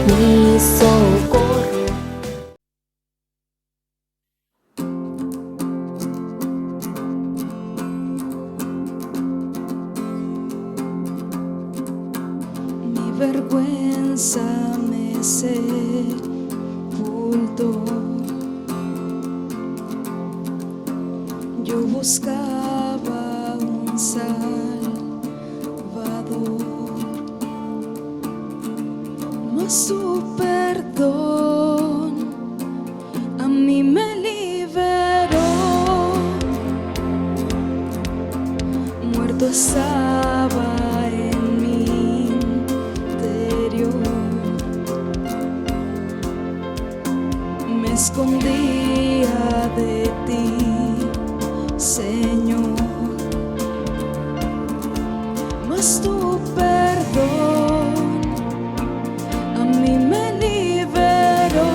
mi socorro. Mi vergüenza me sepultó. Yo buscaba un Salvador, mas tu perdón a mí me liberó. Muerto estaba en mi interior, me escondía de ti, Señor, mas tu perdón a mí me liberó.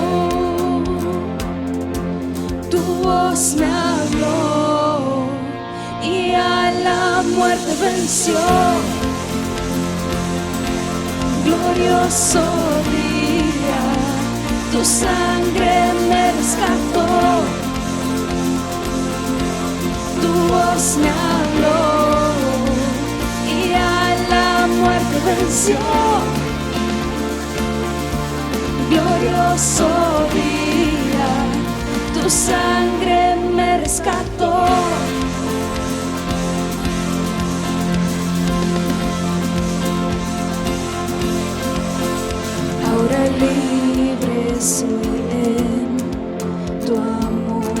Tu voz me habló y a la muerte venció. Glorioso día, tu sangre me rescató. Tu voz me habló y a la muerte venció. Glorioso día, tu sangre me rescató. Ahora libre soy en tu amor.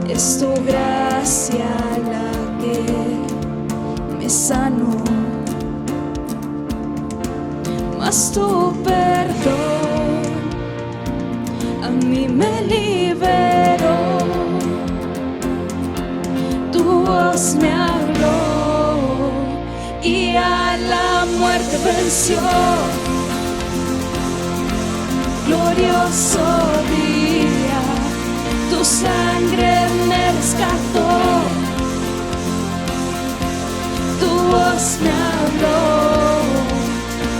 Es tu gracia la que me sanó, mas tu perdón a mí me liberó. Tu voz me habló y a la muerte venció. Glorioso día, tu sangre me rescató. Tu voz me habló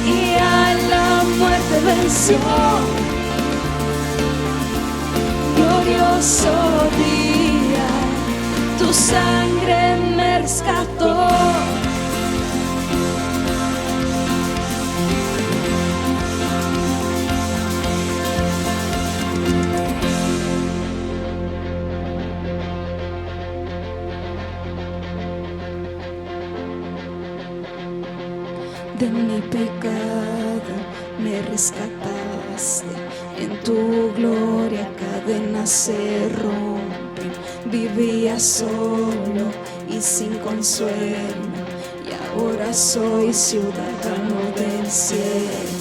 y a la muerte venció. Glorioso día, tu sangre me rescató. De mi pecado me rescataste, en tu gloria cadenas se rompen. Vivía solo y sin consuelo, y ahora soy ciudadano del cielo.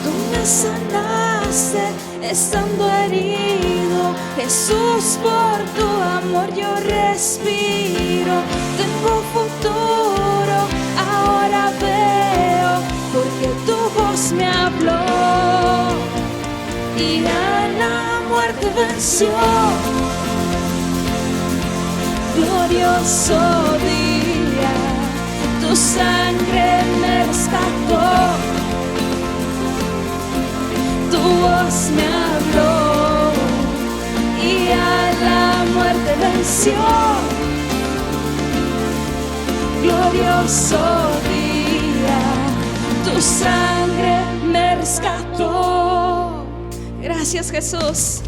Tú me sanaste estando herido, Jesús, por tu amor yo respiro. Tengo futuro, ahora veo, porque tu voz me habló y a la muerte venció. Glorioso día, tu sangre me rescató. Tu voz me habló y a la muerte venció. Glorioso día, tu sangre me rescató. Gracias, Jesús.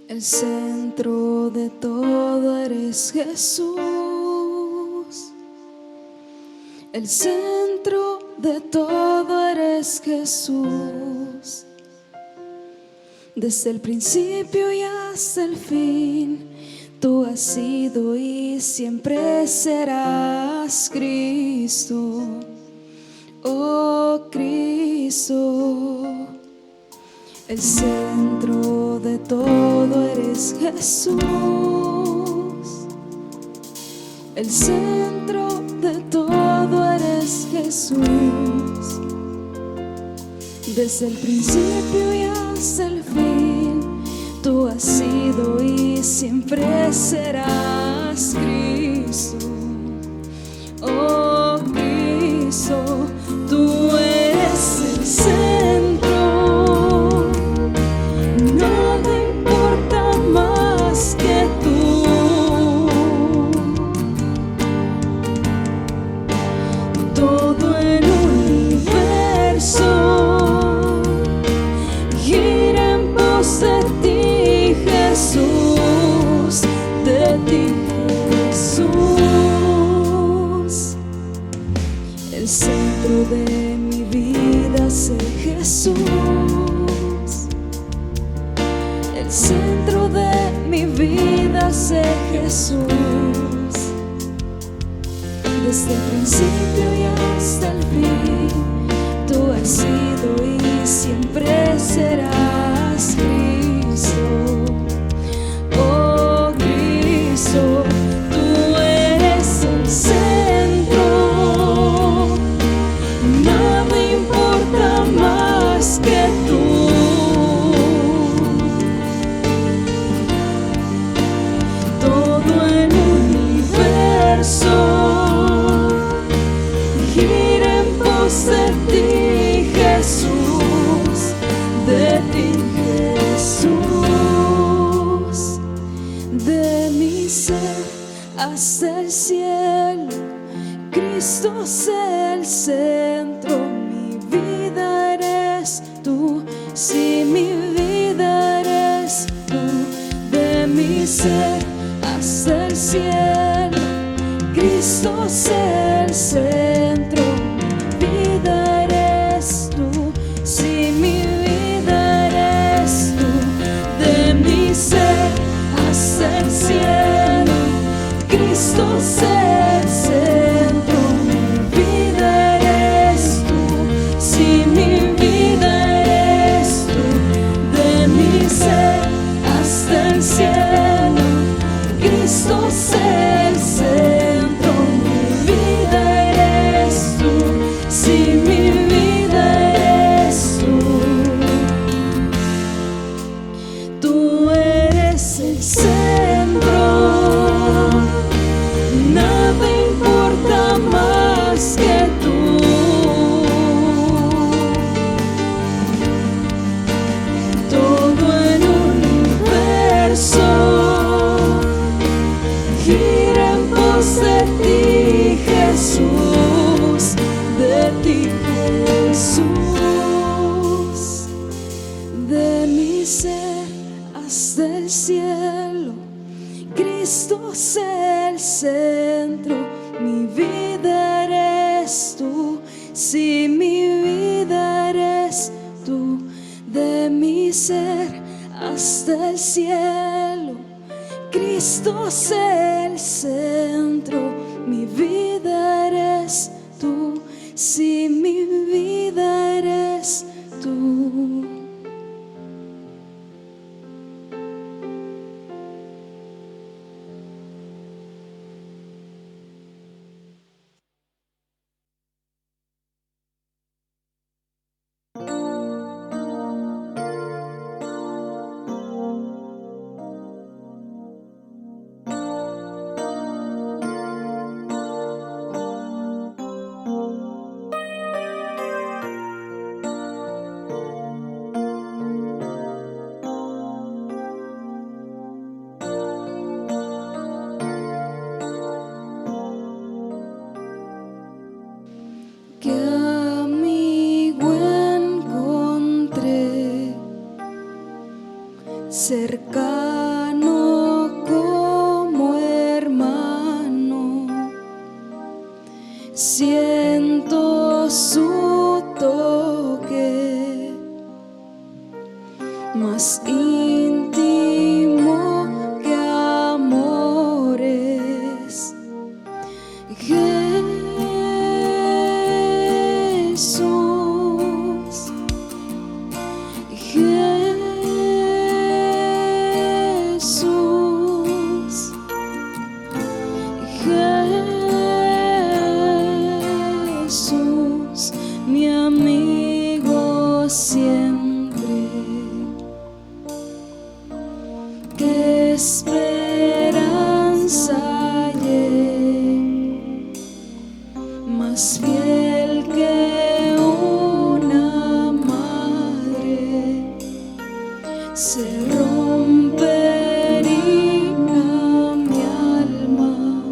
El centro de todo eres Jesús. El centro de todo eres Jesús. Desde el principio y hasta el fin, tú has sido y siempre serás Cristo. Oh, oh Cristo. El centro de todo eres Jesús. El centro de todo eres Jesús. Desde el principio y hasta el fin, tú has sido y siempre serás Cristo. Oh Cristo, tú eres el centro. Nada importa más que tú. Todo el universo gira en pos de ti, Jesús, de ti, Jesús. El centro de mi vida es Jesús. El centro de mi vida es Jesús. Desde el principio y hasta el fin, tú has sido y siempre serás Cristo. Oh Cristo, tú eres el centro. Nada importa más que tú. Todo el universo gira en pos de ti, Jesús, de ti, Jesús. De mi ser hasta el cielo, Cristo es el centro. Mi vida eres tú, sí, mi vida eres tú. De mi ser hasta el cielo, Cristo es el centro. Mi vida eres tú, sí, mi vida eres tú. De mi ser hasta el cielo, Cristo es el centro. Mi vida eres tú, sí, mi vida eres tú. De mi ser hasta el cielo, Cristo es el centro. Mi vida eres tú, sí, mi vida eres tú. Tú eres el centro. Nada importa más que tú. Todo el universo gira en pos de ti, Jesús, de ti, Jesús. De mi ser hasta el cielo, Cristo es el centro. Mi vida eres tú, sí, mi vida eres tú. De mi ser hasta el cielo, Cristo es el centro. Mi vida eres tú, sí, mi vida eres tú. Cercano como hermano, siento su toque más íntimo que amores. Jesús. mi amigo siempre. Qué esperanza hallé, más fiel que una madre. Se rompería mi alma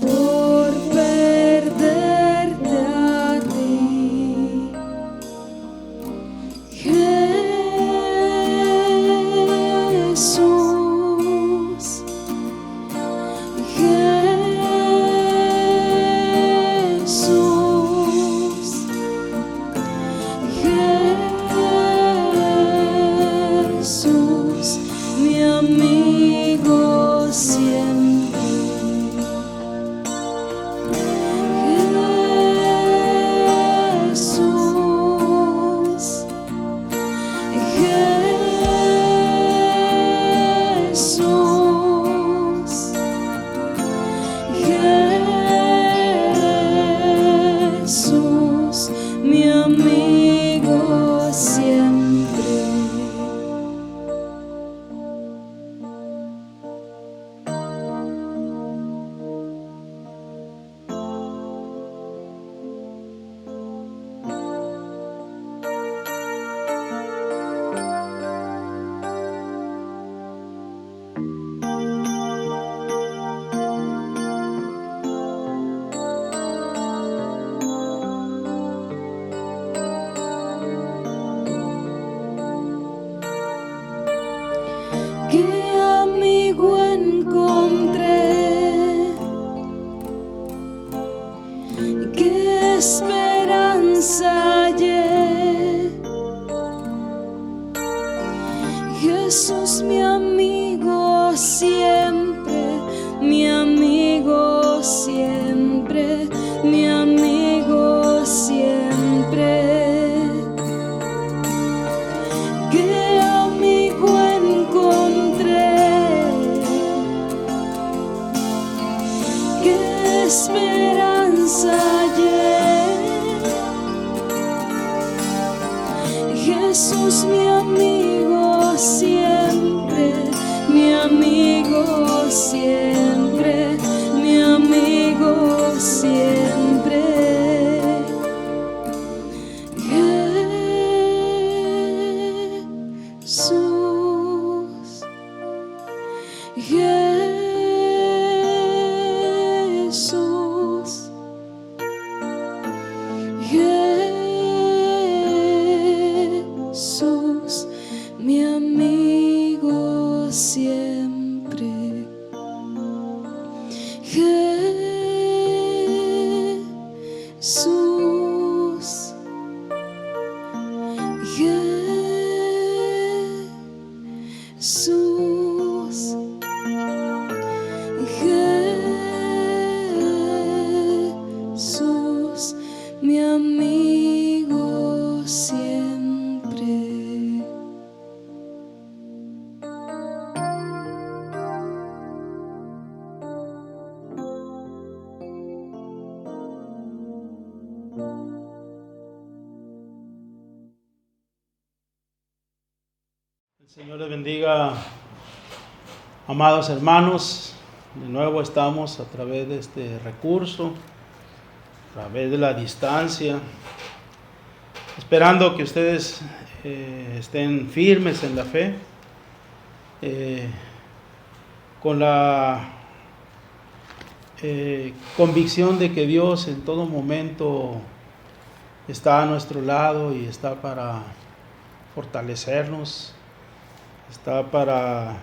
por perderte a ti. Jesús, Jesús, Jesús, mi amigo siempre. Jesús, Jesús, Jesús, mi amigo siempre. ¿Qué amigo encontré? ¿Qué esperanza hallé? Jesús, mi amigo siempre, mi amigo siempre, mi amigo siempre. ¿Qué amigo encontré? ¿Qué esperanza hallé? Jesús, mi amigo siempre, mi amigo siempre, mi amigo siempre. Jesús, Jesús, Jesús, mi amigo siempre. Jesús, Jesús, Jesús, mi amigo siempre. El Señor les bendiga, amados hermanos. De nuevo estamos a través de este recurso, a través de la distancia, esperando que ustedes estén firmes en la fe, con la convicción de que Dios en todo momento está a nuestro lado y está para fortalecernos, está para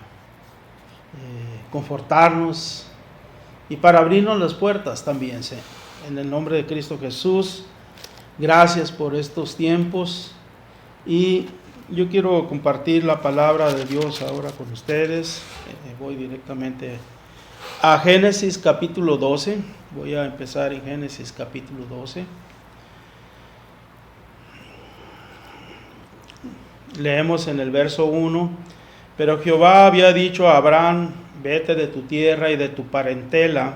confortarnos y para abrirnos las puertas también. En el nombre de Cristo Jesús, gracias por estos tiempos, y yo quiero compartir la palabra de Dios ahora con ustedes. Voy directamente a Génesis capítulo 12. Voy a empezar en Génesis capítulo 12. Leemos en el verso 1: Pero Jehová había dicho a Abraham: vete de tu tierra y de tu parentela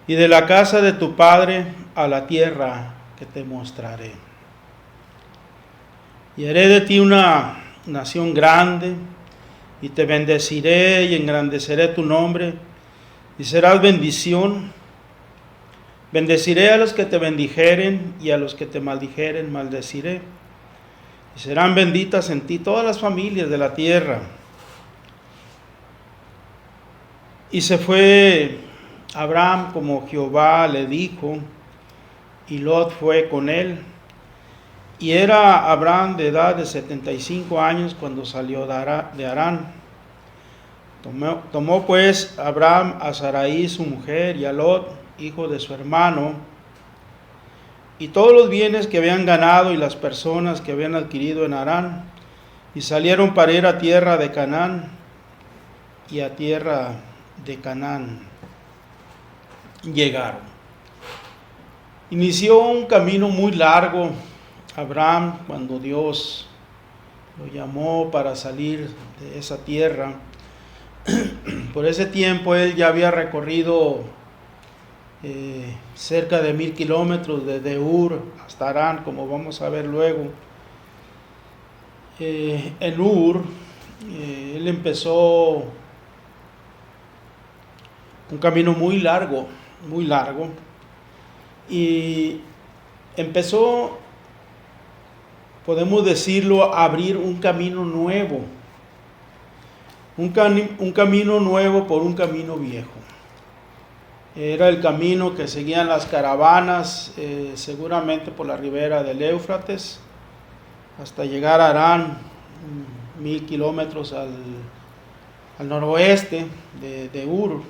y de la casa de tu padre a la tierra que te mostraré. Y haré de ti una nación grande, y te bendeciré y engrandeceré tu nombre, y serás bendición. Bendeciré a los que te bendijeren, y a los que te maldijeren maldeciré. Y serán benditas en ti todas las familias de la tierra. Y se fue Abraham como Jehová le dijo, y Lot fue con él. Y era Abraham de edad de 75 años cuando salió de Harán. Tomó pues Abraham a Sarai su mujer y a Lot, hijo de su hermano, y todos los bienes que habían ganado y las personas que habían adquirido en Harán, y salieron para ir a tierra de Canaán, y a tierra de Canaán llegaron. Inició un camino muy largo Abraham cuando Dios lo llamó para salir de esa tierra. Por ese tiempo él ya había recorrido cerca de 1000 kilómetros desde Ur hasta Harán, como vamos a ver luego. En Ur él empezó un camino muy largo, y empezó, podemos decirlo, a abrir un camino nuevo, un camino nuevo por un camino viejo. Era el camino que seguían las caravanas, seguramente por la ribera del Éufrates, hasta llegar a Harán, 1000 kilómetros al noroeste de Ur,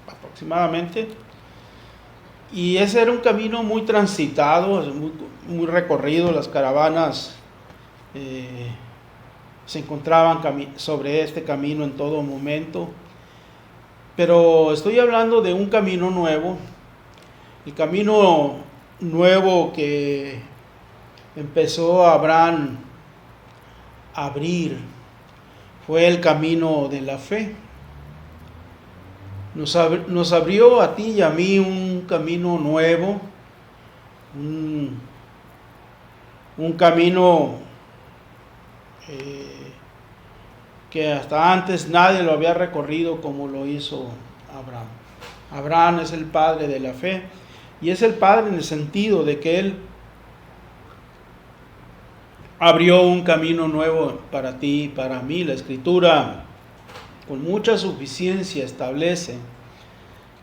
aproximadamente. Y ese era un camino muy transitado, muy recorrido. Las caravanas se encontraban sobre este camino en todo momento. Pero estoy hablando de un camino nuevo. El camino nuevo que empezó Abraham a abrir fue el camino de la fe. Nos abrió a ti y a mí un camino nuevo, un camino que hasta antes nadie lo había recorrido como lo hizo Abraham. Abraham es el padre de la fe, y es el padre en el sentido de que él abrió un camino nuevo para ti y para mí. La Escritura con mucha suficiencia establece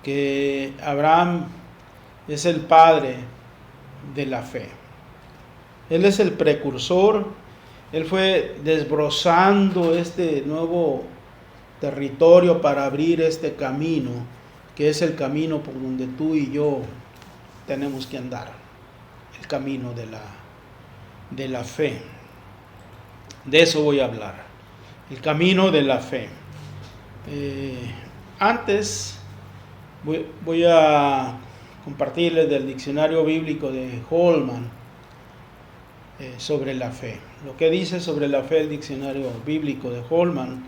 que Abraham es el padre de la fe. Él es el precursor. Él fue desbrozando este nuevo territorio para abrir este camino, que es el camino por donde tú y yo tenemos que andar, el camino de la fe. De eso voy a hablar, el camino de la fe. Antes voy a compartirles del diccionario bíblico de Holman sobre la fe. Lo que dice sobre la fe el diccionario bíblico de Holman,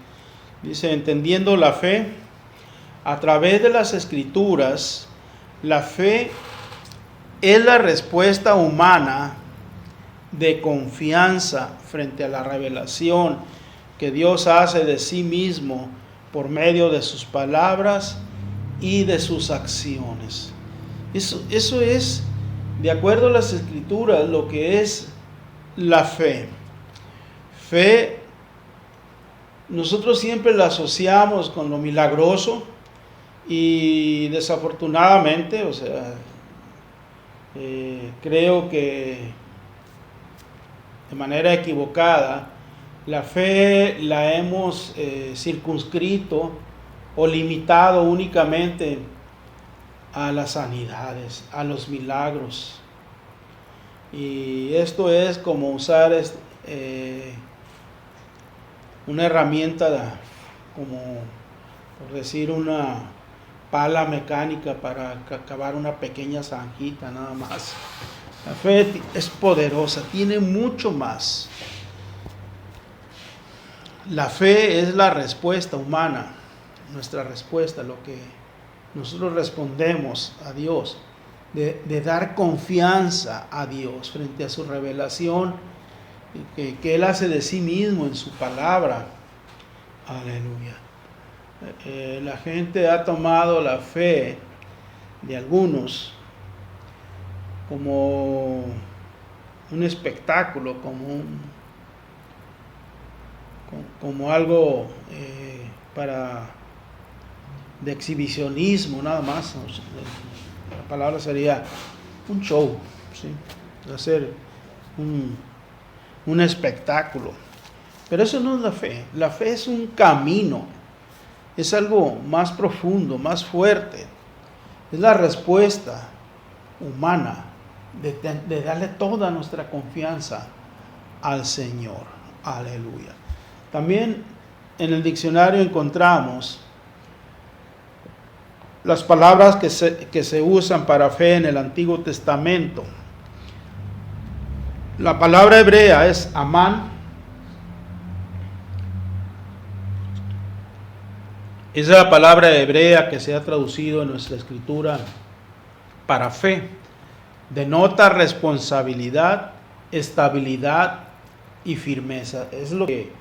dice: entendiendo la fe a través de las Escrituras, la fe es la respuesta humana de confianza frente a la revelación que Dios hace de sí mismo por medio de sus palabras y de sus acciones. Eso es, de acuerdo a las Escrituras, lo que es la fe. Fe, nosotros siempre la asociamos con lo milagroso, y desafortunadamente, creo que de manera equivocada, la fe la hemos circunscrito o limitado únicamente a las sanidades, a los milagros. Y esto es como usar una herramienta, como por decir una pala mecánica para acabar una pequeña zanjita nada más. La fe es poderosa, tiene mucho más. La fe es la respuesta humana, nuestra respuesta, lo que nosotros respondemos a Dios de dar confianza a Dios frente a su revelación que Él hace de sí mismo en su palabra. Aleluya. La gente ha tomado la fe de algunos como un espectáculo, como algo de exhibicionismo nada más. La palabra sería un show, ¿sí? Hacer un espectáculo. Pero eso no es la fe. La fe es un camino, es algo más profundo, más fuerte. Es la respuesta humana de darle toda nuestra confianza al Señor. Aleluya. También en el diccionario encontramos las palabras que se usan para fe en el Antiguo Testamento. La palabra hebrea es amán. Es la palabra hebrea que se ha traducido en nuestra escritura para fe. Denota responsabilidad, estabilidad y firmeza. Es lo que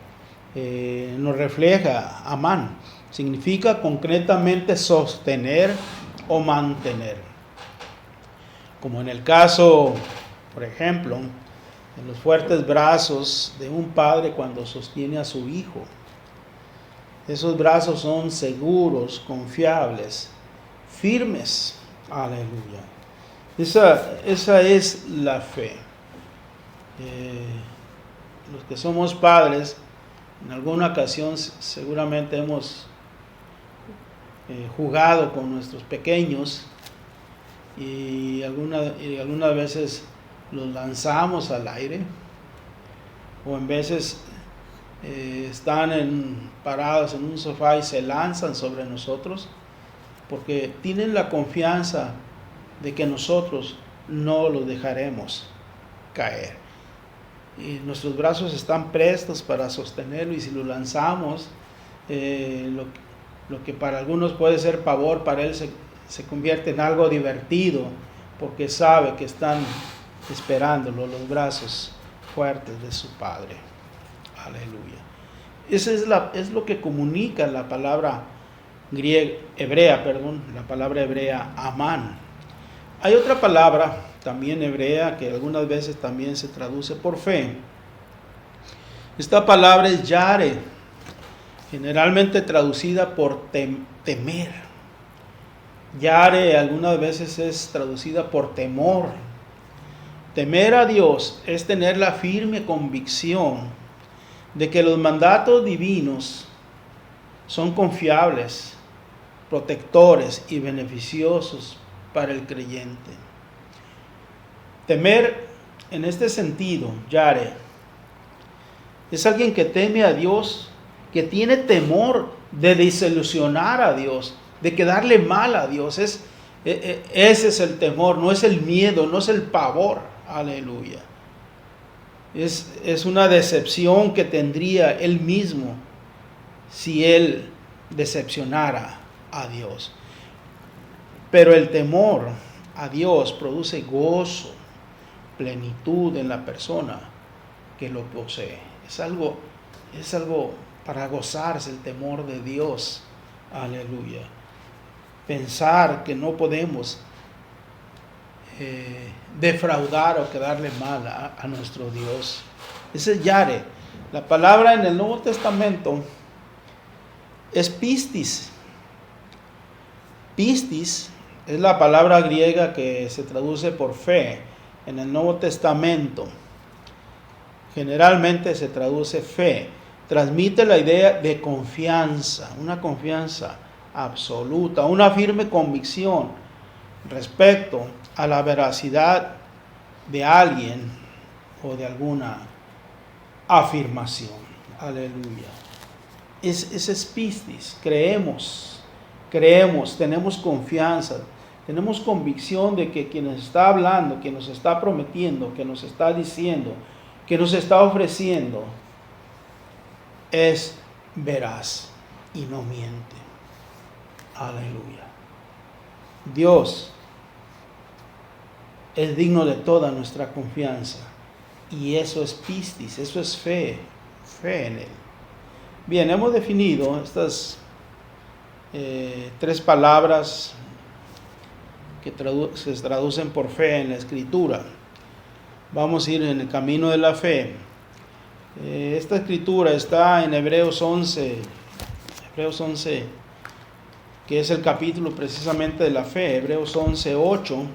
nos refleja amán. Significa concretamente sostener o mantener. Como en el caso, por ejemplo, en los fuertes brazos de un padre cuando sostiene a su hijo. Esos brazos son seguros, confiables, firmes. Aleluya. Esa es la fe. Los que somos padres, en alguna ocasión seguramente hemos jugado con nuestros pequeños y algunas veces los lanzamos al aire, o en veces están parados en un sofá y se lanzan sobre nosotros porque tienen la confianza de que nosotros no los dejaremos caer. Y nuestros brazos están prestos para sostenerlo, y si lo lanzamos, lo que para algunos puede ser pavor, para él se convierte en algo divertido, porque sabe que están esperándolo los brazos fuertes de su Padre. Aleluya. Eso es lo que comunica la palabra hebrea, la palabra hebrea amán. Hay otra palabra también hebrea que algunas veces también se traduce por fe. Esta palabra es yare, generalmente traducida por temer. Yare algunas veces es traducida por temor. Temer a Dios es tener la firme convicción de que los mandatos divinos son confiables, protectores y beneficiosos para el creyente. Temer en este sentido, yare, es alguien que teme a Dios, que tiene temor de desilusionar a Dios, de quedarle mal a Dios. Ese es el temor, no es el miedo, no es el pavor. Aleluya. Es una decepción que tendría él mismo si él decepcionara a Dios. Pero el temor a Dios produce gozo, plenitud en la persona que lo posee. Es algo para gozarse, el temor de Dios. Aleluya. Pensar que no podemos defraudar o quedarle mal a nuestro Dios. Ese es yare. La palabra en el Nuevo Testamento es pistis. Pistis es la palabra griega que se traduce por fe en el Nuevo Testamento. Generalmente se traduce fe. Transmite la idea de confianza, una confianza absoluta, una firme convicción respecto a la veracidad de alguien o de alguna afirmación. Aleluya. Ese es pistis. Creemos, tenemos confianza, tenemos convicción de que quien nos está hablando, quien nos está prometiendo, que nos está diciendo, que nos está ofreciendo, es veraz y no miente. Aleluya. Dios es digno de toda nuestra confianza. Y eso es pistis, eso es fe en Él. Bien, hemos definido estas 3 palabras que se traducen por fe en la Escritura. Vamos a ir en el camino de la fe. Esta Escritura está en Hebreos 11, que es el capítulo precisamente de la fe. Hebreos 11:8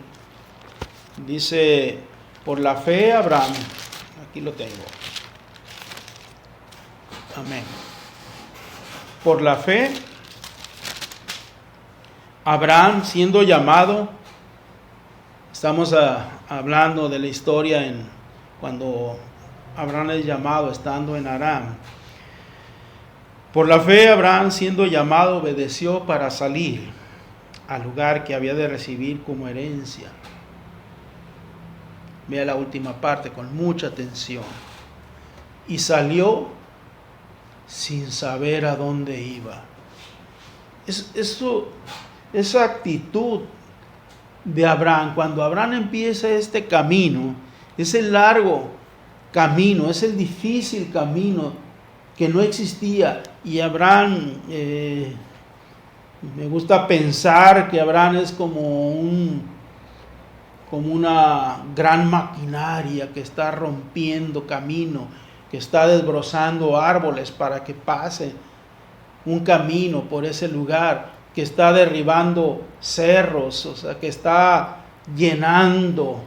dice: por la fe Abraham, aquí lo tengo, amén. Por la fe Abraham, siendo llamado, estamos hablando de la historia cuando Abraham es llamado estando en Aram. Por la fe Abraham, siendo llamado, obedeció para salir al lugar que había de recibir como herencia. Vea la última parte con mucha atención. Y salió sin saber a dónde iba. Esa actitud de Abraham, cuando Abraham empieza este camino, ese largo camino, es el difícil camino que no existía. Y Abraham, me gusta pensar que Abraham es como una gran maquinaria que está rompiendo camino, que está desbrozando árboles para que pase un camino por ese lugar, que está derribando cerros, o sea, que está llenando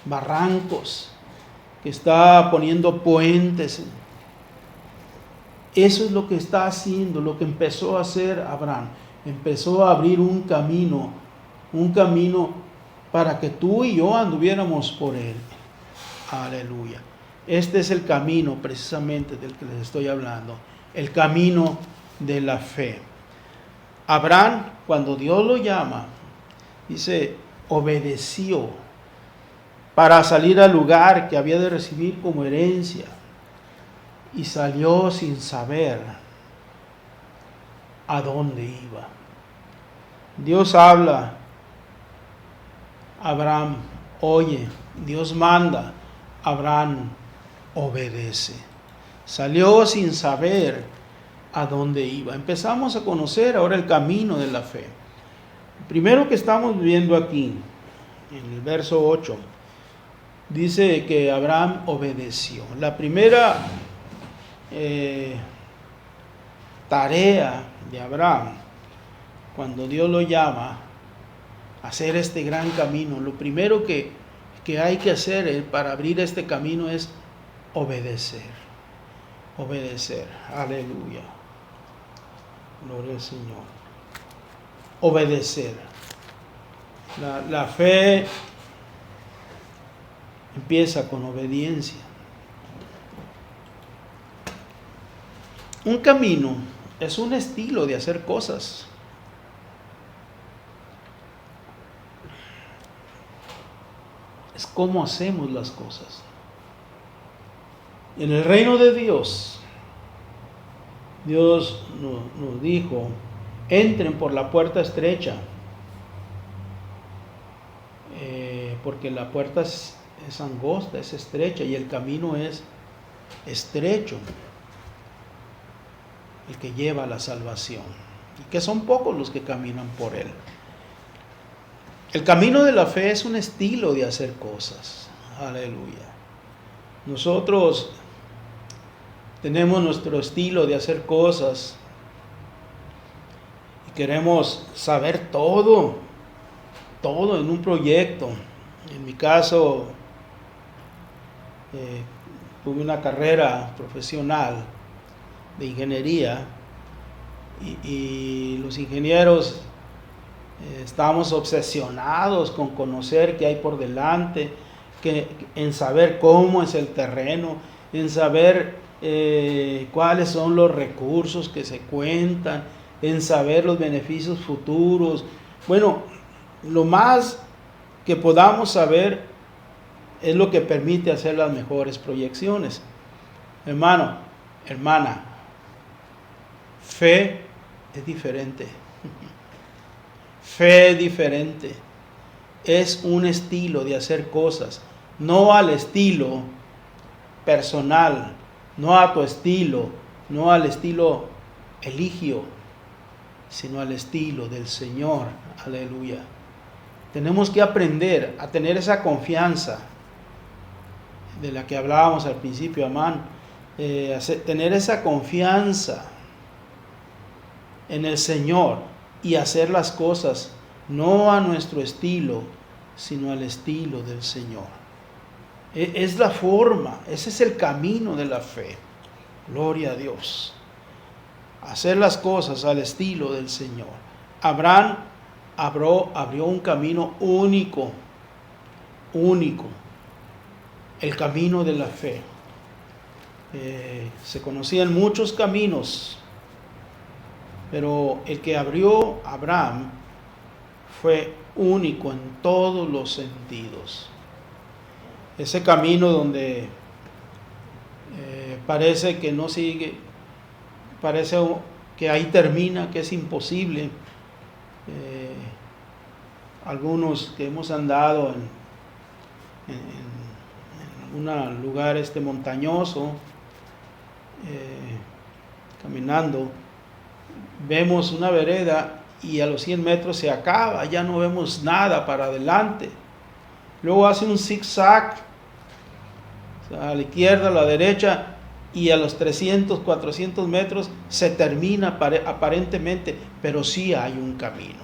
barrancos, que está poniendo puentes. Eso es lo que está haciendo, lo que empezó a hacer Abraham. Empezó a abrir un camino para que tú y yo anduviéramos por él. Aleluya. Este es el camino precisamente del que les estoy hablando, el camino de la fe. Abraham, cuando Dios lo llama, dice, obedeció para salir al lugar que había de recibir como herencia, y salió sin saber a dónde iba. Dios habla, Abraham oye, Dios manda, Abraham obedece. Salió sin saber a dónde iba. Empezamos a conocer ahora el camino de la fe. Primero que estamos viendo aquí, en el verso 8, dice que Abraham obedeció. La primera tarea de Abraham, cuando Dios lo llama a hacer este gran camino, lo primero que hay que hacer para abrir este camino es obedecer. Obedecer. Aleluya. Gloria al Señor. Obedecer. La fe empieza con obediencia. Un camino es un estilo de hacer cosas. Es cómo hacemos las cosas. En el reino de Dios, Dios nos dijo, entren por la puerta estrecha, porque la puerta es angosta, es estrecha, y el camino es estrecho, el que lleva a la salvación, y que son pocos los que caminan por él. El camino de la fe es un estilo de hacer cosas. Aleluya. Nosotros tenemos nuestro estilo de hacer cosas y queremos saber todo en un proyecto. En mi caso, tuve una carrera profesional de ingeniería y los ingenieros estamos obsesionados con conocer qué hay por delante, en saber cómo es el terreno, en saber cuáles son los recursos que se cuentan, en saber los beneficios futuros. Bueno, lo más que podamos saber es lo que permite hacer las mejores proyecciones. Hermano, hermana, fe es diferente. Fe es diferente. es un estilo de hacer cosas, no al estilo personal, no a tu estilo, no al estilo Eligio, sino al estilo del Señor. Aleluya. Tenemos que aprender a tener esa confianza de la que hablábamos al principio, Amán. Tener esa confianza en el Señor y hacer las cosas no a nuestro estilo, sino al estilo del Señor. Es la forma, ese es el camino de la fe. Gloria a Dios. Hacer las cosas al estilo del Señor. Abraham abrió un camino único, el camino de la fe. Se conocían muchos caminos, pero el que abrió Abraham fue único en todos los sentidos. Ese camino donde parece que no sigue, parece que ahí termina, que es imposible. Algunos que hemos andado en un lugar montañoso, caminando, vemos una vereda y a los 100 metros se acaba, ya no vemos nada para adelante. Luego hace un zigzag, o sea, a la izquierda, a la derecha, y a los 300, 400 metros se termina aparentemente, pero sí hay un camino.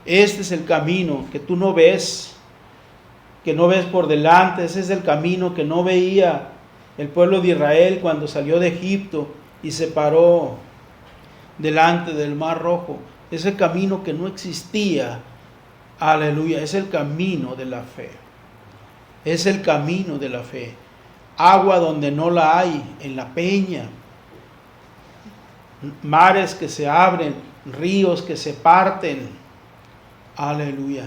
Este es el camino que tú no ves, que no ves por delante. Ese es el camino que no veía el pueblo de Israel cuando salió de Egipto y se paró delante del Mar Rojo. Es el camino que no existía. Aleluya, es el camino de la fe. Es el camino de la fe. Agua donde no la hay, en la peña. Mares que se abren, ríos que se parten. Aleluya.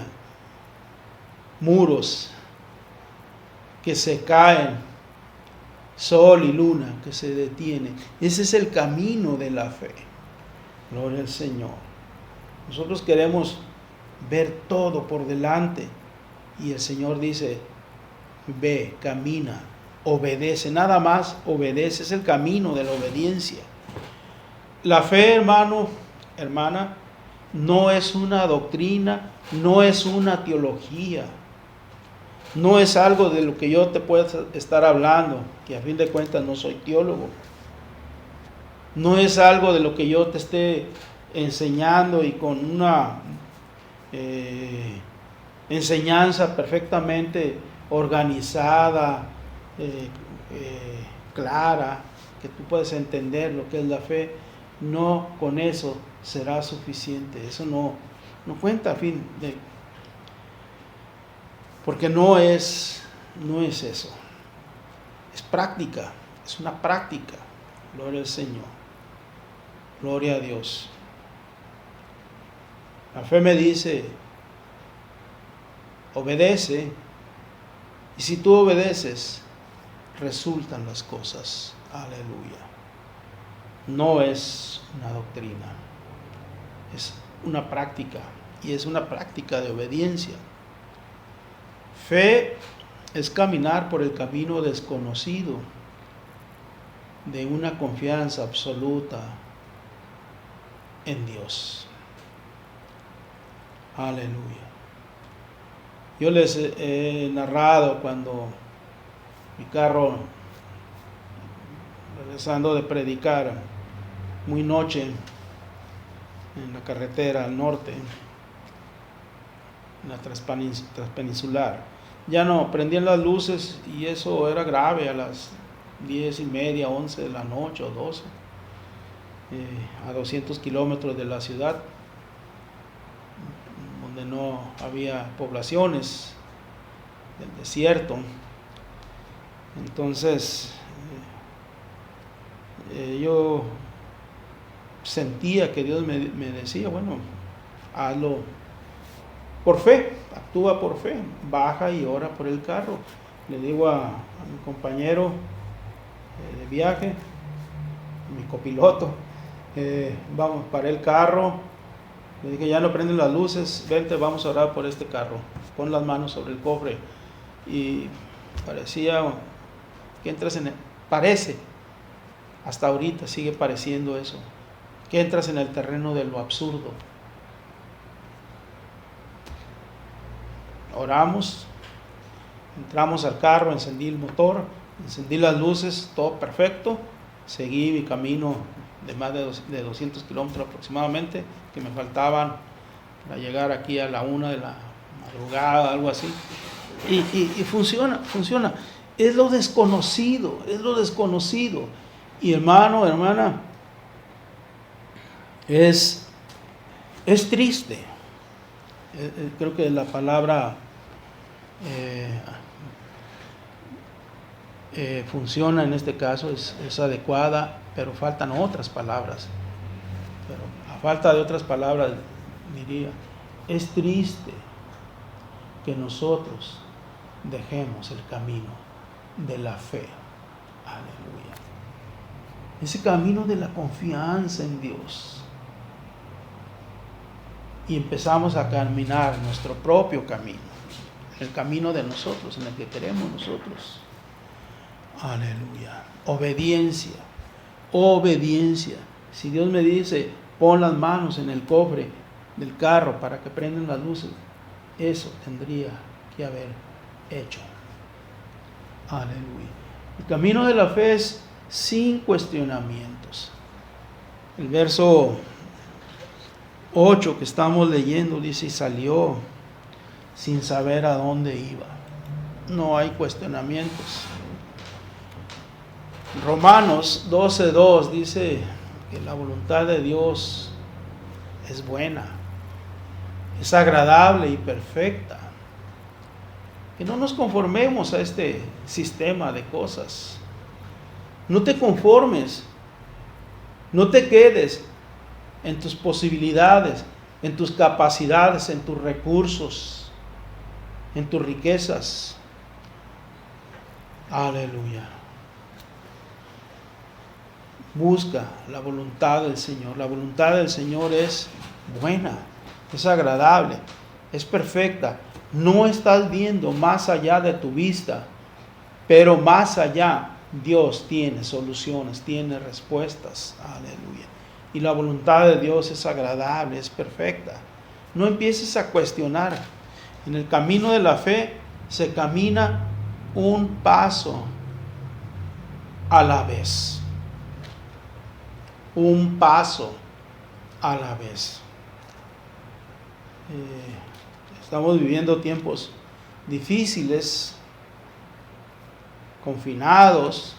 Muros que se caen. Sol y luna que se detienen. Ese es el camino de la fe. Gloria al Señor. Nosotros queremos ver todo por delante. Y el Señor dice, ve, camina, obedece, nada más obedece. Es el camino de la obediencia. La fe, hermano, hermana, no es una doctrina, no es una teología, no es algo de lo que yo te pueda estar hablando, que a fin de cuentas no soy teólogo. No es algo de lo que yo te esté enseñando y con una enseñanza perfectamente organizada, clara, que tú puedes entender lo que es la fe. No con eso será suficiente. Eso no cuenta a fin de... Porque no es eso. Es práctica, es una práctica. Gloria al Señor. Gloria a Dios. La fe me dice, obedece, y si tú obedeces, resultan las cosas. Aleluya. No es una doctrina, es una práctica, y es una práctica de obediencia. Fe es caminar por el camino desconocido de una confianza absoluta en Dios. Aleluya. Yo les he narrado cuando mi carro, regresando de predicar, muy noche, en la carretera al norte, en la transpeninsular, ya no prendían las luces y eso era grave a las 10:30, 11 de la noche o 12, a 200 kilómetros de la ciudad, donde no había poblaciones, del desierto. Entonces yo sentía que Dios me decía, bueno, hazlo por fe, actúa por fe, baja y ora por el carro. Le digo a mi compañero de viaje, mi copiloto, vamos, paré el carro, Le dije, ya no prenden las luces, vente, vamos a orar por este carro. Pon las manos sobre el cofre. Y parecía que entras en parece, hasta ahorita sigue pareciendo eso, que entras en el terreno de lo absurdo. Oramos, entramos al carro, encendí el motor, encendí las luces, todo perfecto. Seguí mi camino de más de 200 kilómetros aproximadamente, que me faltaban para llegar aquí a la 1 de la madrugada, algo así. Y funciona. Es lo desconocido. Y hermano, hermana, es triste. Creo que la palabra funciona en este caso, es adecuada, pero faltan otras palabras. Pero a falta de otras palabras, diría, es triste que nosotros dejemos el camino de la fe. Aleluya. Ese camino de la confianza en Dios. Y empezamos a caminar nuestro propio camino, el camino de nosotros, en el que queremos nosotros. Aleluya. Obediencia. Si Dios me dice, pon las manos en el cofre del carro para que prendan las luces, eso tendría que haber hecho. Aleluya. El camino de la fe es sin cuestionamientos. El verso 8 que estamos leyendo dice, y salió sin saber a dónde iba. No hay cuestionamientos. Romanos 12:2 dice que la voluntad de Dios es buena, es agradable y perfecta. Que no nos conformemos a este sistema de cosas. No te conformes, no te quedes en tus posibilidades, en tus capacidades, en tus recursos, en tus riquezas. Aleluya. Busca la voluntad del Señor. La voluntad del Señor es buena, es agradable, es perfecta. No estás viendo más allá de tu vista, pero más allá Dios tiene soluciones, tiene respuestas. Aleluya. Y la voluntad de Dios es agradable, es perfecta. No empieces a cuestionar. En el camino de la fe se camina un paso a la vez. Un paso a la vez. Estamos viviendo tiempos difíciles, confinados,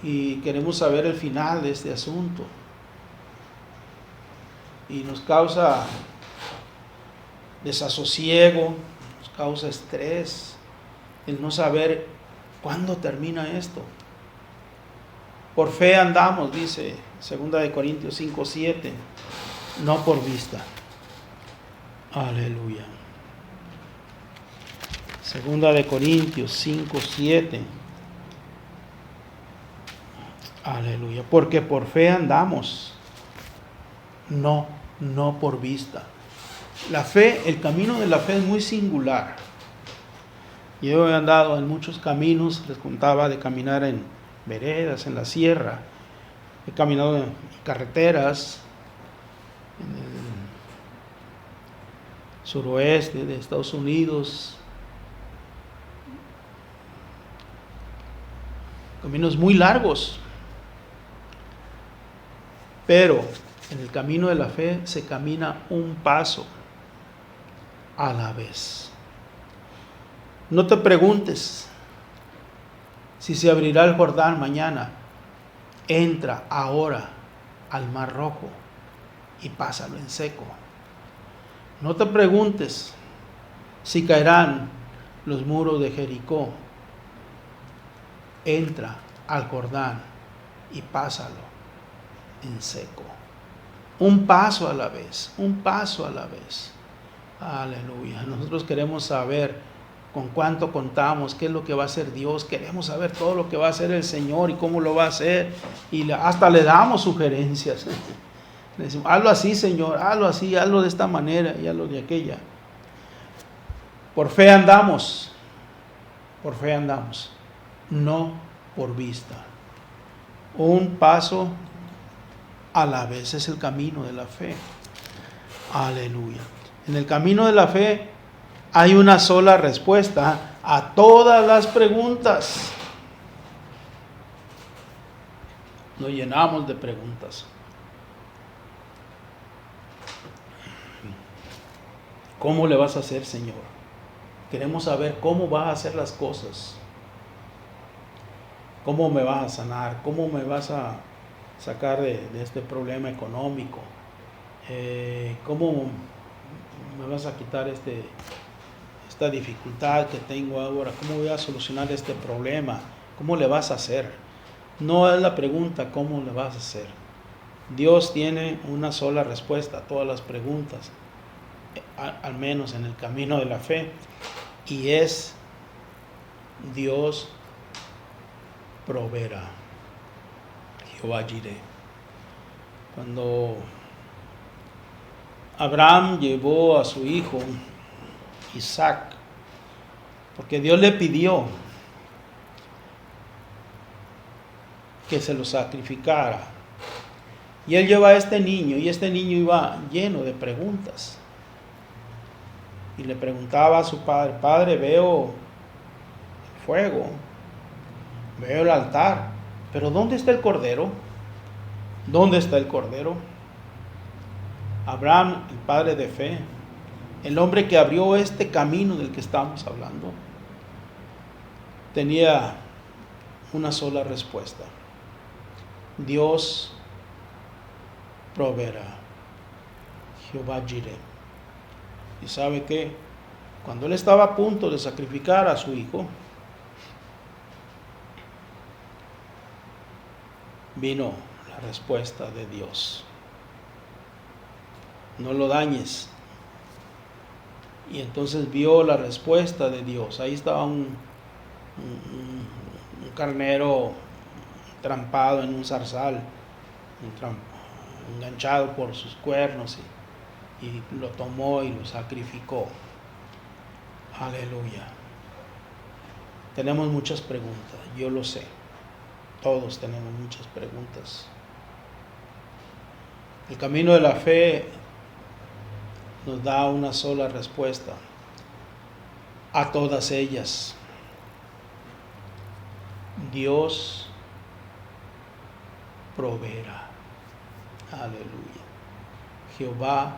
y queremos saber el final de este asunto. Y nos causa desasosiego, nos causa estrés el no saber cuándo termina esto. Por fe andamos, dice 2 Corintios 5:7, no por vista. Aleluya. 2 Corintios 5:7. Aleluya. Porque por fe andamos, no por vista. La fe, el camino de la fe es muy singular. Yo he andado en muchos caminos, les contaba de caminar en veredas, en la sierra. He caminado en carreteras, en el suroeste de Estados Unidos. Caminos muy largos. Pero en el camino de la fe se camina un paso a la vez. No te preguntes si se abrirá el Jordán mañana. Entra ahora al Mar Rojo y pásalo en seco. No te preguntes si caerán los muros de Jericó. Entra al Jordán y pásalo en seco. Un paso a la vez, un paso a la vez. Aleluya. Nosotros queremos saber con cuánto contamos, qué es lo que va a hacer Dios. Queremos saber todo lo que va a hacer el Señor y cómo lo va a hacer. Y hasta le damos sugerencias. Le decimos, hazlo así, Señor, hazlo así, hazlo de esta manera y hazlo de aquella. Por fe andamos, no por vista. Un paso a la vez es el camino de la fe. Aleluya. En el camino de la fe hay una sola respuesta a todas las preguntas. Nos llenamos de preguntas. ¿Cómo le vas a hacer, Señor? Queremos saber cómo vas a hacer las cosas. ¿Cómo me vas a sanar? ¿Cómo me vas a sacar de este problema económico? ¿Cómo me vas a quitar esta dificultad que tengo ahora? ¿Cómo voy a solucionar este problema? ¿Cómo le vas a hacer? No es la pregunta cómo le vas a hacer. Dios tiene una sola respuesta a todas las preguntas, al menos en el camino de la fe, y es: Dios proveerá. Jehová Jireh. Cuando Abraham llevó a su hijo Isaac, porque Dios le pidió que se lo sacrificara, y él lleva a este niño, y este niño iba lleno de preguntas, y le preguntaba a su padre: Padre, veo fuego, veo el altar, pero ¿dónde está el cordero? ¿Dónde está el cordero? Abraham, el padre de fe, el hombre que abrió este camino del que estamos hablando, tenía una sola respuesta: Dios proveerá. Jehová Jireh. ¿Y sabe qué? Cuando él estaba a punto de sacrificar a su hijo, vino la respuesta de Dios: no lo dañes. Y entonces vio la respuesta de Dios. Ahí estaba un carnero trampado en un zarzal, enganchado por sus cuernos, y lo tomó y lo sacrificó. Aleluya. Tenemos muchas preguntas, yo lo sé. Todos tenemos muchas preguntas. El camino de la fe nos da una sola respuesta a todas ellas: Dios proveerá. Aleluya. Jehová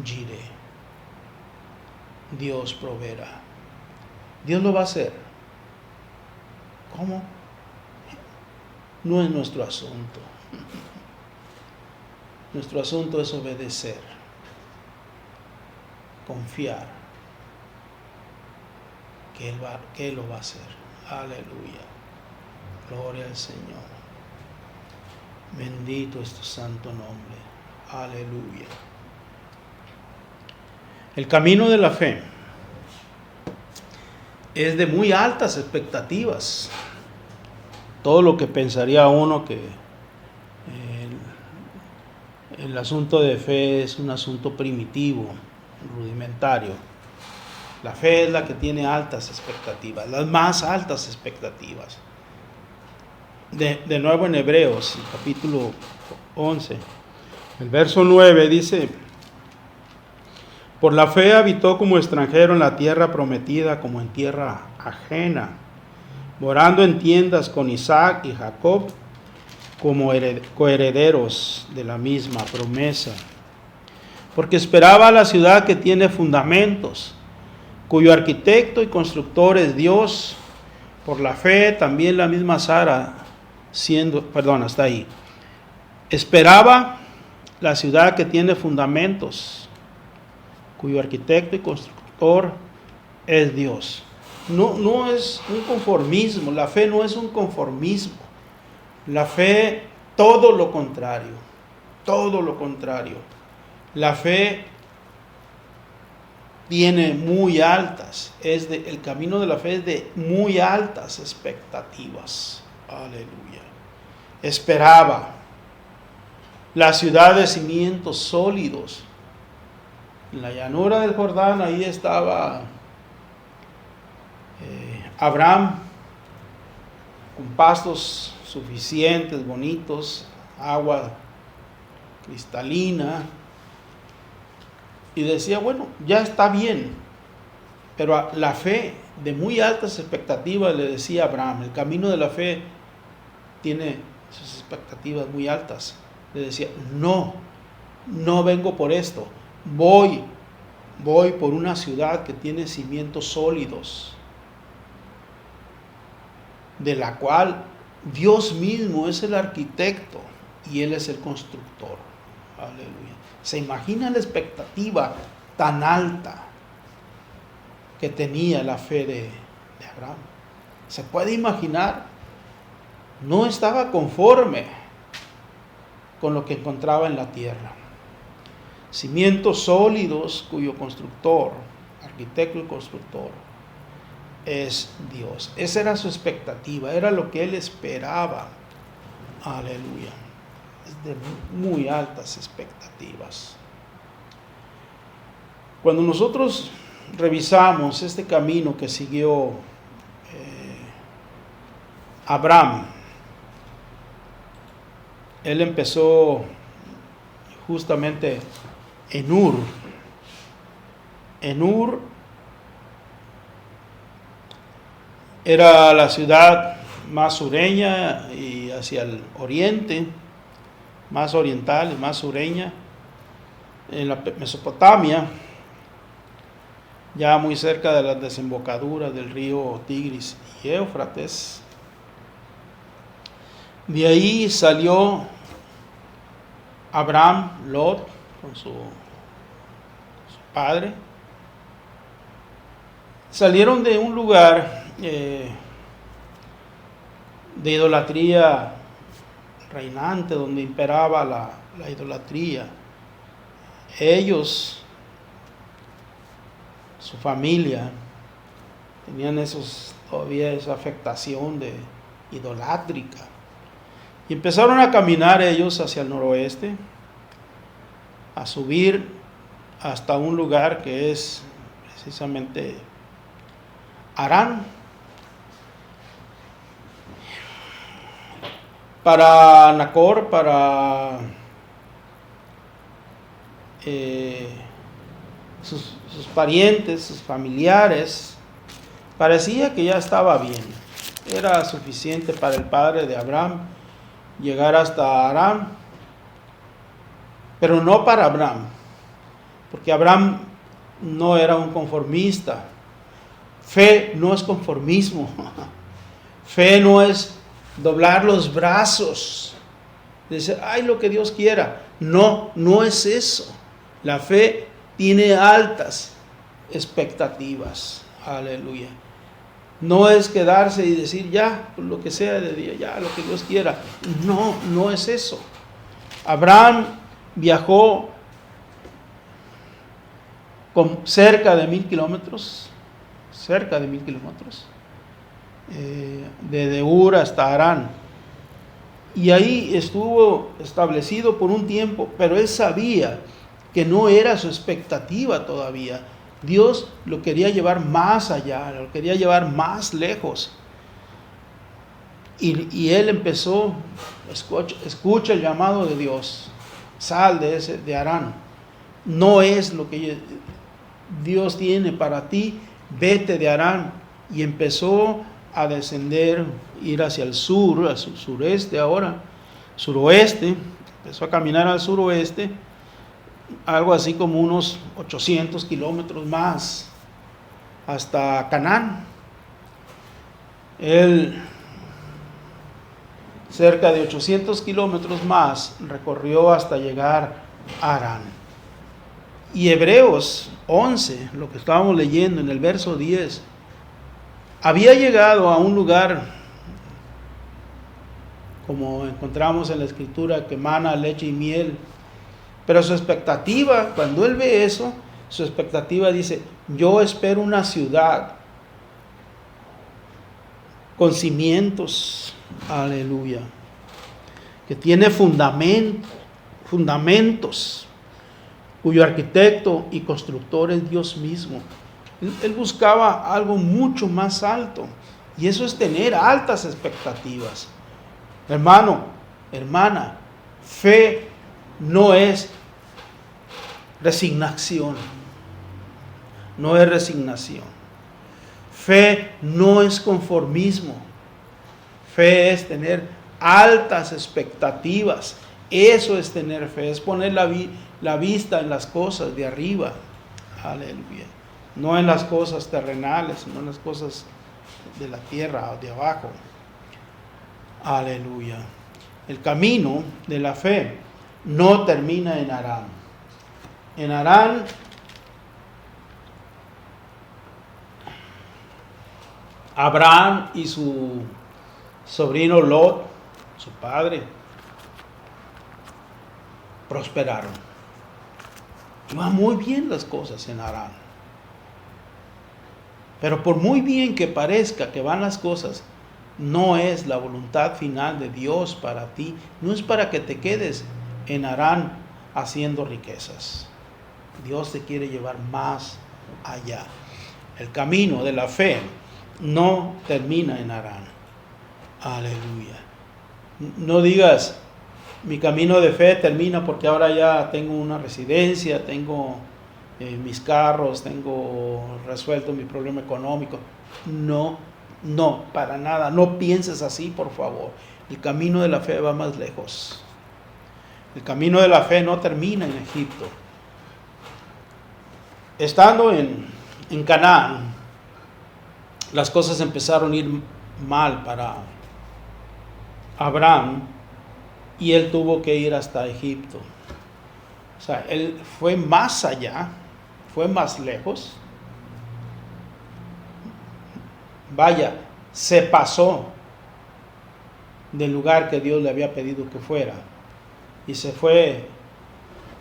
Jireh. Dios proveerá. Dios lo va a hacer. ¿Cómo? No es nuestro asunto. Nuestro asunto es obedecer, confiar que Él lo va a hacer. Aleluya. Gloria al Señor. Bendito es tu santo nombre. Aleluya. El camino de la fe es de muy altas expectativas. Todo lo que pensaría uno que el asunto de fe es un asunto primitivo, rudimentario. La fe es la que tiene altas expectativas, las más altas expectativas. De nuevo en Hebreos, capítulo 11, el verso 9 dice: por la fe habitó como extranjero en la tierra prometida, como en tierra ajena, morando en tiendas con Isaac y Jacob, como coherederos de la misma promesa. Porque esperaba la ciudad que tiene fundamentos, cuyo arquitecto y constructor es Dios. Por la fe también la misma Sara, hasta ahí. Esperaba la ciudad que tiene fundamentos, cuyo arquitecto y constructor es Dios. No es un conformismo, la fe no es un conformismo. La fe, todo lo contrario. La fe tiene muy altas, el camino de la fe es de muy altas expectativas. Aleluya. Esperaba. la ciudad de cimientos sólidos. En la llanura del Jordán, ahí estaba Abraham, con pastos suficientes, bonitos, agua cristalina, y decía, bueno, ya está bien, pero la fe de muy altas expectativas, le decía a Abraham, el camino de la fe tiene sus expectativas muy altas. Le decía, no vengo por esto, voy por una ciudad que tiene cimientos sólidos, de la cual Dios mismo es el arquitecto y Él es el constructor. Aleluya. ¿Se imagina la expectativa tan alta que tenía la fe de Abraham? ¿Se puede imaginar? No estaba conforme con lo que encontraba en la tierra. Cimientos sólidos cuyo constructor, arquitecto y constructor, es Dios. Esa era su expectativa, era lo que él esperaba. Aleluya. Es de muy altas expectativas. Cuando nosotros revisamos este camino que siguió Abraham, él empezó justamente en Ur. En Ur era la ciudad más sureña y hacia el oriente, más oriental y más sureña, en la Mesopotamia, ya muy cerca de las desembocaduras del río Tigris y Éufrates. De ahí salió Abraham, Lot, con su padre. Salieron de un lugar de idolatría reinante, donde imperaba la idolatría. Ellos, su familia, tenían todavía esa afectación de idolátrica. Y empezaron a caminar ellos hacia el noroeste, a subir hasta un lugar que es precisamente Harán. Para Nacor, para sus parientes, sus familiares, parecía que ya estaba bien. Era suficiente para el padre de Abraham llegar hasta Harán, pero no para Abraham, porque Abraham no era un conformista. Fe no es conformismo. Fe no es doblar los brazos, decir, ay, lo que Dios quiera. No es eso. La fe tiene altas expectativas. Aleluya. No es quedarse y decir, ya, lo que sea de día, ya, lo que Dios quiera. No es eso. Abraham viajó con cerca de 1,000 kilómetros, de Ur hasta Harán. Y ahí estuvo establecido por un tiempo, pero él sabía que no era su expectativa todavía. Dios lo quería llevar más allá, lo quería llevar más lejos. Y él empezó, escucha el llamado de Dios, sal de Harán. No es lo que Dios tiene para ti, vete de Harán. Y empezó a descender, ir hacia el sur, al sureste ahora, suroeste, empezó a caminar al suroeste, algo así como unos 800 kilómetros más, hasta Canaán. Él, cerca de 800 kilómetros más, recorrió hasta llegar a Harán. Y Hebreos 11, lo que estábamos leyendo en el verso 10, había llegado a un lugar, como encontramos en la escritura, que emana leche y miel. Pero su expectativa, cuando él ve eso, su expectativa dice, yo espero una ciudad con cimientos, aleluya, que tiene fundamento, fundamentos, cuyo arquitecto y constructor es Dios mismo. Él buscaba algo mucho más alto, y eso es tener altas expectativas. Hermano, hermana, fe no es resignación. No es resignación. Fe no es conformismo. Fe es tener altas expectativas. Eso es tener fe, es poner la vista en las cosas de arriba. Aleluya. No en las cosas terrenales, no en las cosas de la tierra o de abajo. Aleluya. El camino de la fe no termina en Harán. En Harán Abraham y su sobrino Lot, su padre, prosperaron. Iban muy bien las cosas en Harán. Pero por muy bien que parezca que van las cosas, no es la voluntad final de Dios para ti. No es para que te quedes en Harán haciendo riquezas. Dios te quiere llevar más allá. El camino de la fe no termina en Harán. Aleluya. No digas, mi camino de fe termina porque ahora ya tengo una residencia, tengo mis carros, tengo resuelto mi problema económico. No, para nada. No pienses así, por favor. El camino de la fe va más lejos. El camino de la fe no termina en Egipto. Estando en Canaán, las cosas empezaron a ir mal para Abraham y él tuvo que ir hasta Egipto. O sea, él fue más allá, fue más lejos. Vaya, se pasó del lugar que Dios le había pedido que fuera y se fue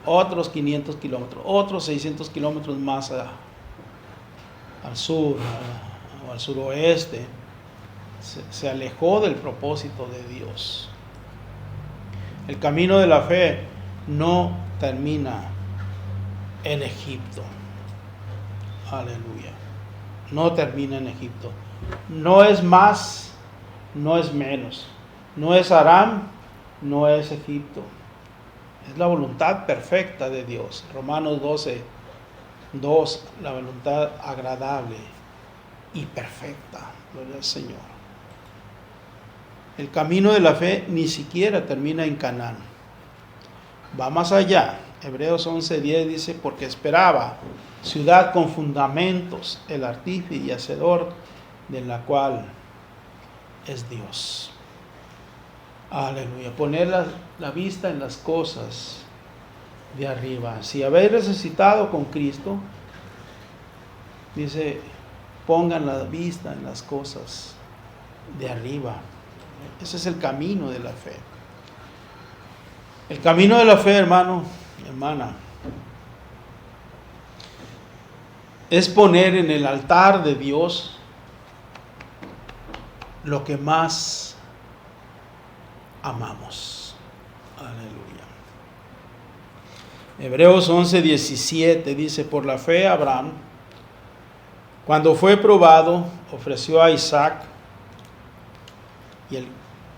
otros 500 kilómetros, otros 600 kilómetros más al sur o al suroeste. Se alejó del propósito de Dios. El camino de la fe no termina en Egipto. Aleluya. No termina en Egipto. No es más, no es menos. No es Aram, no es Egipto. Es la voluntad perfecta de Dios. Romanos 12:2, la voluntad agradable y perfecta. Gloria al Señor. El camino de la fe ni siquiera termina en Canaán. Va más allá. Hebreos 11:10 dice, porque esperaba ciudad con fundamentos, el artífice y hacedor de la cual es Dios. Aleluya. Poner la vista en las cosas de arriba. Si habéis resucitado con Cristo, dice, pongan la vista en las cosas de arriba. Ese es el camino de la fe. El camino de la fe, hermano, hermana, es poner en el altar de Dios lo que más amamos. Aleluya. Hebreos 11:17 dice, por la fe Abraham, cuando fue probado, ofreció a Isaac,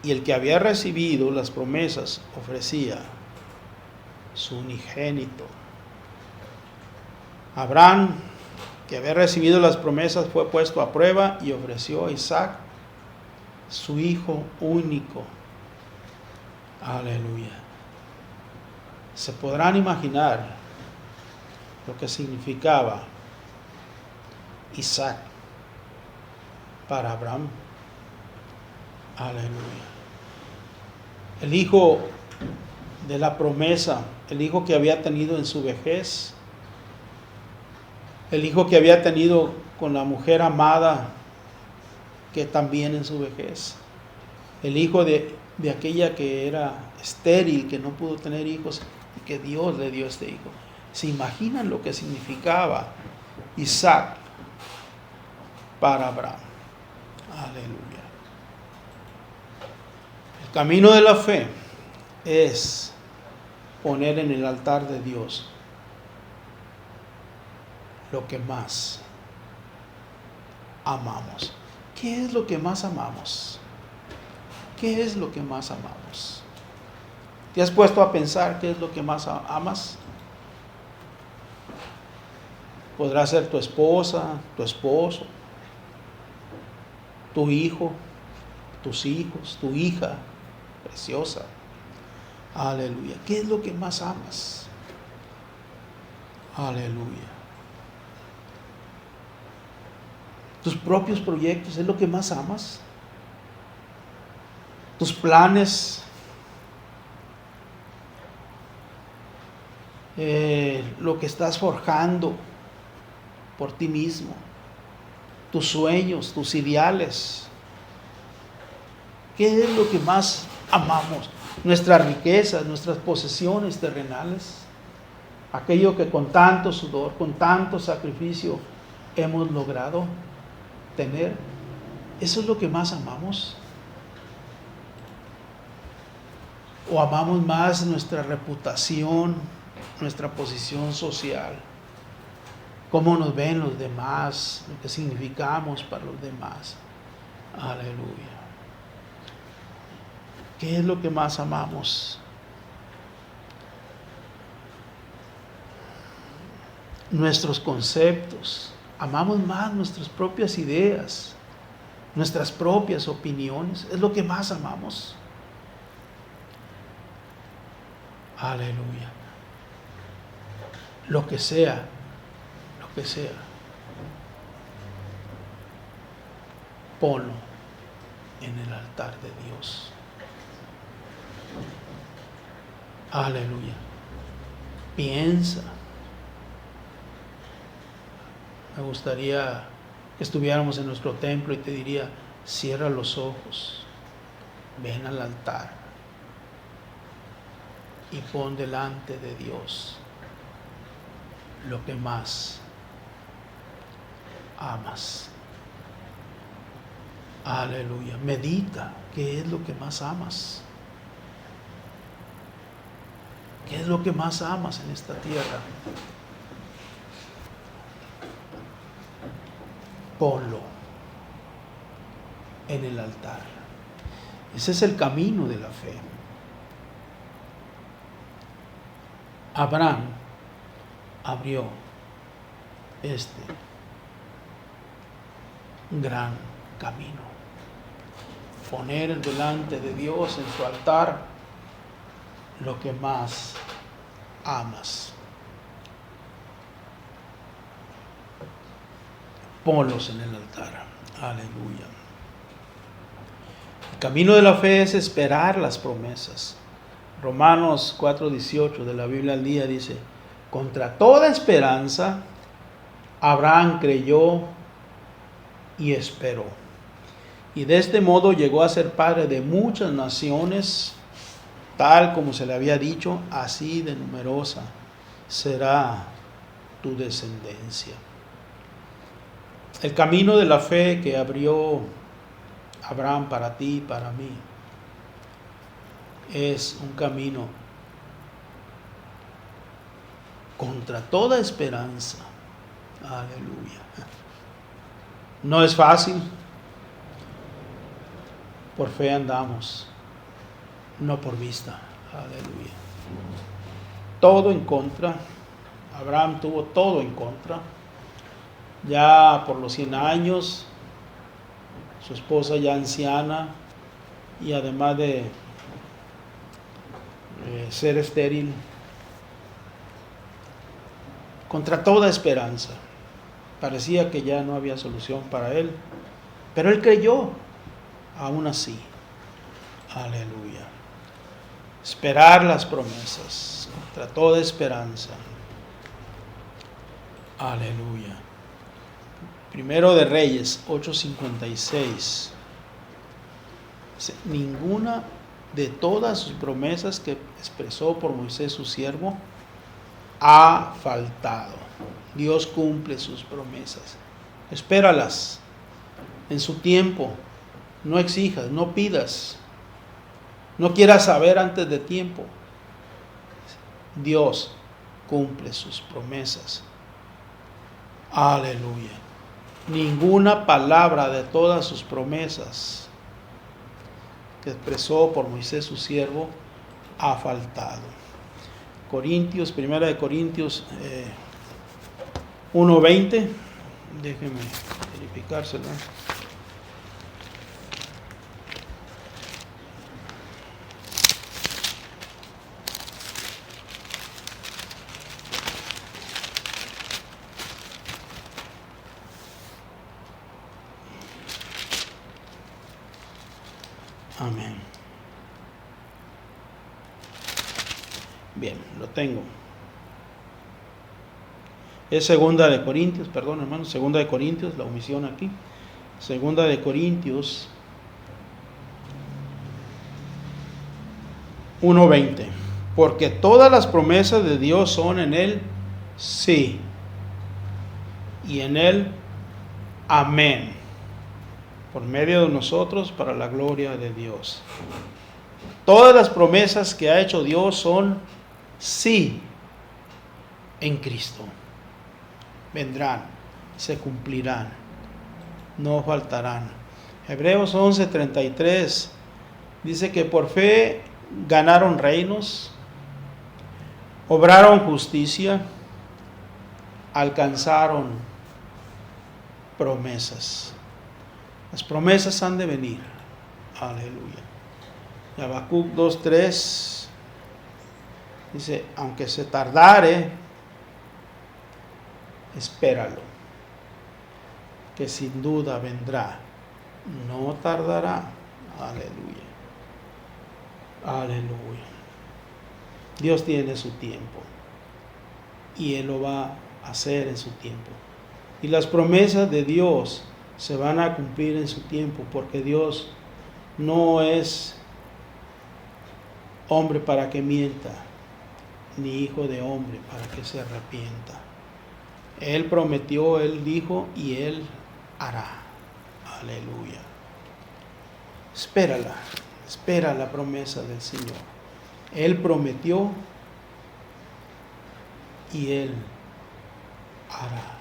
y el que había recibido las promesas ofrecía su unigénito. Abraham, que había recibido las promesas, fue puesto a prueba y ofreció a Isaac, su hijo único. Aleluya. Se podrán imaginar lo que significaba Isaac para Abraham. Aleluya. El hijo de la promesa, el hijo que había tenido en su vejez, el hijo que había tenido con la mujer amada, que también en su vejez, el hijo de aquella que era estéril, que no pudo tener hijos, y que Dios le dio este hijo. ¿Se imaginan lo que significaba Isaac para Abraham? Aleluya. El camino de la fe es poner en el altar de Dios lo que más amamos. ¿Qué es lo que más amamos? ¿Qué es lo que más amamos? ¿Te has puesto a pensar qué es lo que más amas? Podrá ser tu esposa, tu esposo, tu hijo, tus hijos, tu hija preciosa. Aleluya. ¿Qué es lo que más amas? Aleluya. Tus propios proyectos es lo que más amas. Tus planes, lo que estás forjando por ti mismo, tus sueños, tus ideales. ¿Qué es lo que más amamos? Nuestras riquezas, nuestras posesiones terrenales, aquello que con tanto sudor, con tanto sacrificio hemos logrado tener. ¿Eso es lo que más amamos? ¿O amamos más nuestra reputación, nuestra posición social? ¿Cómo nos ven los demás? Lo que significamos para los demás. Aleluya. ¿Qué es lo que más amamos? Nuestros conceptos. Amamos más nuestras propias ideas, nuestras propias opiniones. Es lo que más amamos. Aleluya. Lo que sea. Ponlo en el altar de Dios. Aleluya. Piensa. Me gustaría que estuviéramos en nuestro templo y te diría, cierra los ojos, ven al altar y pon delante de Dios lo que más amas. Aleluya. Medita qué es lo que más amas. ¿Qué es lo que más amas en esta tierra? Ponlo en el altar. Ese es el camino de la fe. Abraham abrió este gran camino. Poner delante de Dios en su altar lo que más amas. Ponlos en el altar. Aleluya. El camino de la fe es esperar las promesas. Romanos 4:18 de la Biblia al día dice, contra toda esperanza, Abraham creyó y esperó. Y de este modo llegó a ser padre de muchas naciones, tal como se le había dicho, así de numerosa será tu descendencia. El camino de la fe que abrió Abraham para ti y para mí es un camino contra toda esperanza. Aleluya. No es fácil. Por fe andamos, no por vista. Aleluya. Todo en contra. Abraham tuvo todo en contra. Ya por los 100 años, su esposa ya anciana, y además de ser estéril, contra toda esperanza. Parecía que ya no había solución para él, pero él creyó, aún así. Aleluya. Esperar las promesas, contra toda esperanza. Aleluya. Primero de Reyes 8:56. Ninguna de todas sus promesas que expresó por Moisés su siervo ha faltado. Dios cumple sus promesas. Espéralas en su tiempo. No exijas, no pidas. No quieras saber antes de tiempo. Dios cumple sus promesas. Aleluya. Ninguna palabra de todas sus promesas que expresó por Moisés su siervo ha faltado. Corintios, primera de Corintios 1:20. Déjenme verificárselo. Amén. Bien, lo tengo. Es segunda de Corintios, perdón hermanos, segunda de Corintios, la omisión aquí. Segunda de Corintios 1:20. Porque todas las promesas de Dios son en Él sí, y en Él amén, por medio de nosotros para la gloria de Dios. Todas las promesas que ha hecho Dios son sí en Cristo. Vendrán, se cumplirán, no faltarán. Hebreos 11:33 dice que por fe ganaron reinos, obraron justicia, alcanzaron promesas. Las promesas han de venir. Aleluya. Y Habacuc 2:3 dice, aunque se tardare, espéralo, que sin duda vendrá, no tardará. Aleluya. Aleluya. Dios tiene su tiempo y Él lo va a hacer en su tiempo. Y las promesas de Dios se van a cumplir en su tiempo, porque Dios no es hombre para que mienta, ni hijo de hombre para que se arrepienta. Él prometió, Él dijo y Él hará. Aleluya. Espérala, espera la promesa del Señor. Él prometió y Él hará.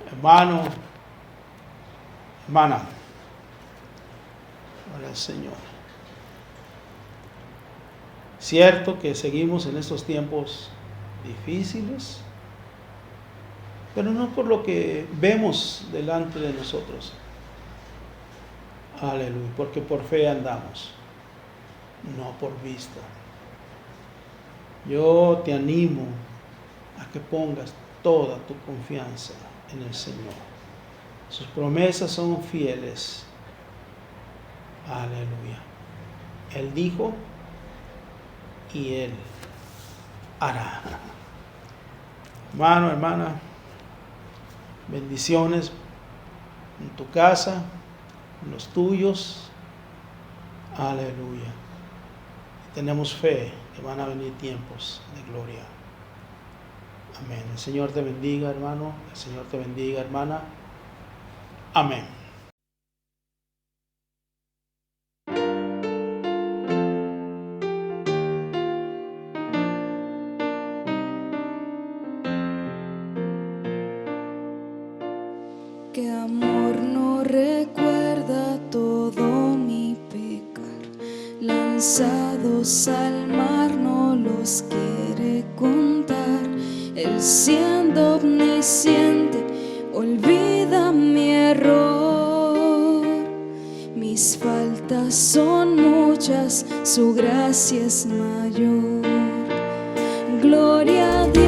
Hermano, hermana, ora al Señor. Cierto que seguimos en estos tiempos difíciles, pero no por lo que vemos delante de nosotros. Aleluya, porque por fe andamos, no por vista. Yo te animo a que pongas toda tu confianza en el Señor. Sus promesas son fieles. Aleluya. Él dijo y Él hará. Hermano, hermana, bendiciones en tu casa, en los tuyos. Aleluya. Tenemos fe que van a venir tiempos de gloria. Amén. El Señor te bendiga, hermano. El Señor te bendiga, hermana. Amén. Que amor no recuerda todo mi pecar, lanzados al mar no los quiere contar. Él siendo omnisciente olvida mi error. Mis faltas son muchas, su gracia es mayor. Gloria a Dios,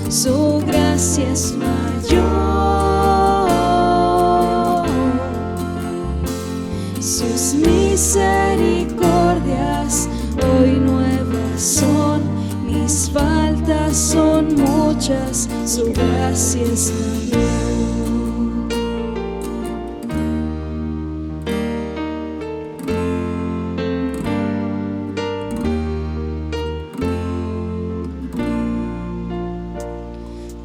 su gracia es mayor. Sus misericordias hoy nuevas son. Mis faltas son muchas, su gracia es mayor.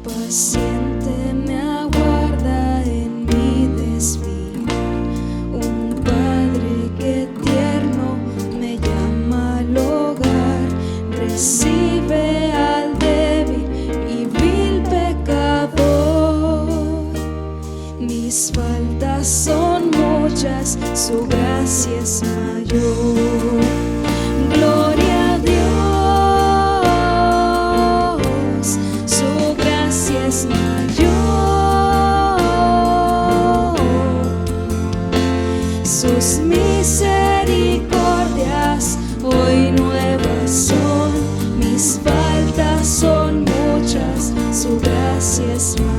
Paciente me aguarda en mi desvío, un Padre que tierno me llama mis faltas son muchas, su gracia es mayor. Gloria a Dios, su gracia es mayor. Sus misericordias hoy nuevas son, mis faltas son muchas, su gracia es mayor.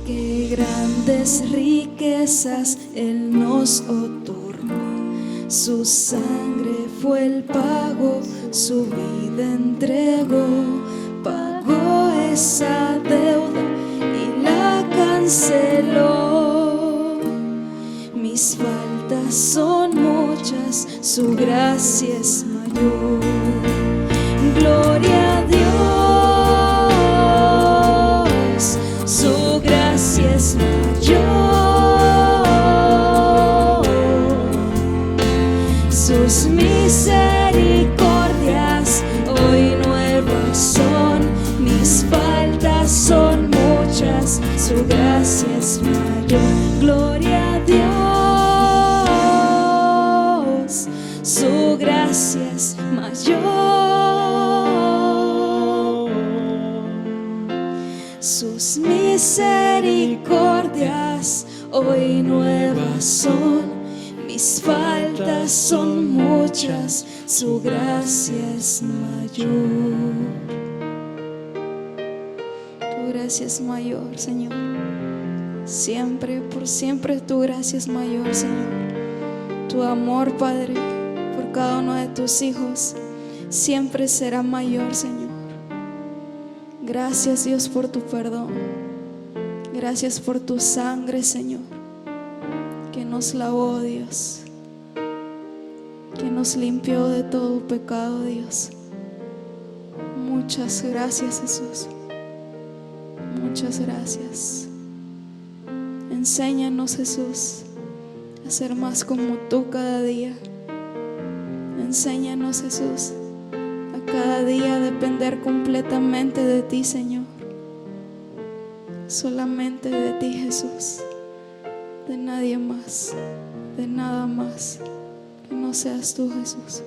Qué grandes riquezas Él nos otorgó, su sangre fue el pago, su vida entregó, pagó esa deuda y la canceló. Mis faltas son muchas, su gracia es mayor. Gloria a Dios, su gracia es mayor. Sus misericordias hoy nuevas son, mis faltas son muchas, su gracia es mayor. Gloria a Dios, su gracia es mayor. Sus misericordias hoy nuevas son, mis faltas son muchas, su gracia es mayor. Tu gracia es mayor, Señor. Siempre, por siempre tu gracia es mayor, Señor. Tu amor, Padre, por cada uno de tus hijos siempre será mayor, Señor. Gracias, Dios, por tu perdón. Gracias por tu sangre, Señor, que nos lavó, Dios, que nos limpió de todo pecado, Dios. Muchas gracias, Jesús. Muchas gracias. Enséñanos, Jesús, a ser más como tú cada día. Enséñanos, Jesús, a cada día depender completamente de ti, Señor. Solamente de ti, Jesús. De nadie más, de nada más que no seas tú, Jesús.